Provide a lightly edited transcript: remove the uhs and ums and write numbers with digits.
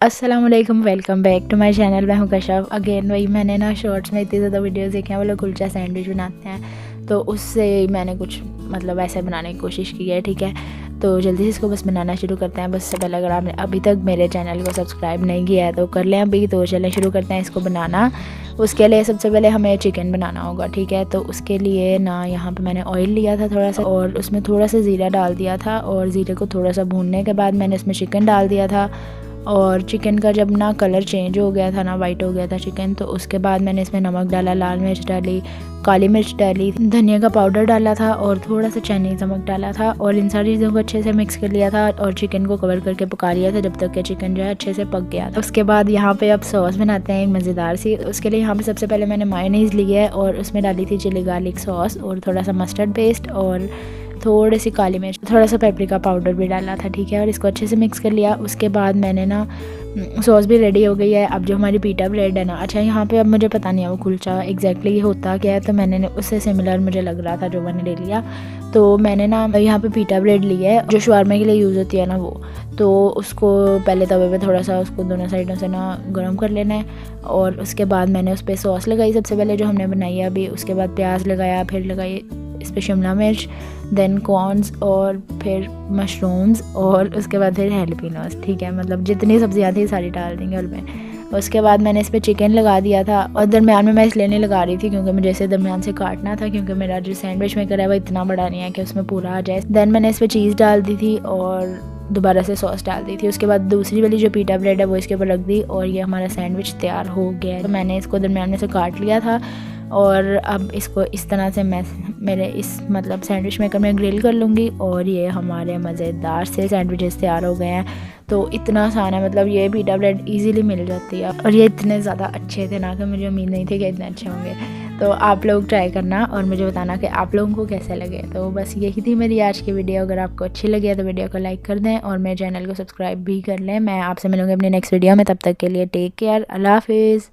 अस्सलामुअलैकुम, welcome back to my channel. मैं हूँ कशफ अगेन। वही मैंने ना शॉर्ट्स में इतनी ज़्यादा वीडियोस देखे हैं, वो लोग कुलचा सैंडविच बनाते हैं, तो उससे मैंने कुछ मतलब ऐसे बनाने की कोशिश की है। ठीक है, तो जल्दी से इसको बस बनाना शुरू करते हैं। बस से पहले अगर आपने अभी तक मेरे चैनल को सब्सक्राइब नहीं किया है तो कर लें अभी। तो चलें शुरू करते हैं इसको बनाना। उसके लिए सबसे पहले हमें चिकन बनाना होगा। ठीक है, तो उसके लिए ना यहाँ पे मैंने ऑयल लिया था थोड़ा सा, और उसमें थोड़ा सा ज़ीरा डाल दिया था, और ज़ीरे को थोड़ा सा भूनने के बाद मैंने इसमें चिकन डाल दिया था। और चिकन का जब ना कलर चेंज हो गया था ना, वाइट हो गया था चिकन, तो उसके बाद मैंने इसमें नमक डाला, लाल मिर्च डाली, काली मिर्च डाली, धनिया का पाउडर डाला था, और थोड़ा सा चाइनीज़ नमक डाला था, और इन सारी चीज़ों को अच्छे से मिक्स कर लिया था, और चिकन को कवर करके पका लिया था जब तक कि चिकन जो है अच्छे से पक गया था। उसके बाद यहाँ पे अब सॉस बनाते हैं एक मज़ेदार सी। उसके लिए यहाँ पे सबसे पहले मैंने मायोनीज़ ली है, और उसमें डाली थी चिली गार्लिक सॉस, और थोड़ा सा मस्टर्ड पेस्ट, और थोड़ी सी काली मिर्च, थोड़ा सा पेपरिका पाउडर भी डाला था। ठीक है, और इसको अच्छे से मिक्स कर लिया। उसके बाद मैंने ना सॉस भी रेडी हो गई है। अब जो हमारी पीटा ब्रेड है ना, अच्छा यहाँ पे अब मुझे पता नहीं है वो कुलचा एग्जैक्टली होता क्या है, तो मैंने उससे सिमिलर मुझे लग रहा था जो मैंने ले लिया। तो मैंने ना यहाँ पे पीटा ब्रेड ली है जो शवारमा के लिए यूज़ होती है ना वो। तो उसको पहले तवे पे थोड़ा सा उसको दोनों साइडों से ना गर्म कर लेना है, और उसके बाद मैंने उस पर सॉस लगाई सबसे पहले जो हमने बनाई है अभी। उसके बाद प्याज लगाया, फिर लगाई इस पर शिमला मिर्च, देन कॉर्न्स, और फिर मशरूम्स, और उसके बाद फिर हैलपिनोस। ठीक है, मतलब जितनी सब्जियाँ थी सारी डाल देंगे उनमें। उसके बाद मैंने इस पर चिकन लगा दिया था, और दरमियान में मैं इसलिए नहीं लगा रही थी क्योंकि मुझे इसे दरमियान से काटना था, क्योंकि मेरा जो सैंडविच मेकर है वो इतना बड़ा नहीं है कि उसमें पूरा आ जाए। देन मैंने इस पर चीज़ डाल दी थी, और दोबारा से सॉस डाल दी थी। उसके बाद दूसरी वाली जो पीटा ब्रेड है वो इसके ऊपर रख दी, और ये हमारा सैंडविच तैयार हो गया है। तो मैंने इसको दरमियान में से काट लिया था, और अब इसको इस तरह से मैं मेरे इस मतलब सैंडविच मेकर में ग्रिल कर लूँगी, और ये हमारे मज़ेदार से सैंडविचेस तैयार हो गए हैं। तो इतना आसान है, मतलब ये पीटा ब्रेड इजीली मिल जाती है, और ये इतने ज़्यादा अच्छे थे ना कि मुझे उम्मीद नहीं थी कि इतने अच्छे होंगे। तो आप लोग ट्राई करना और मुझे बताना कि आप लोगों को कैसे लगे। तो बस यही थी मेरी आज की वीडियो। अगर आपको अच्छी लगी तो वीडियो को लाइक कर दें, और मेरे चैनल को सब्सक्राइब भी कर लें। मैं आपसे मिलूँगी अपनी नेक्स्ट वीडियो में, तब तक के लिए टेक केयर, अल्लाह हाफिज़।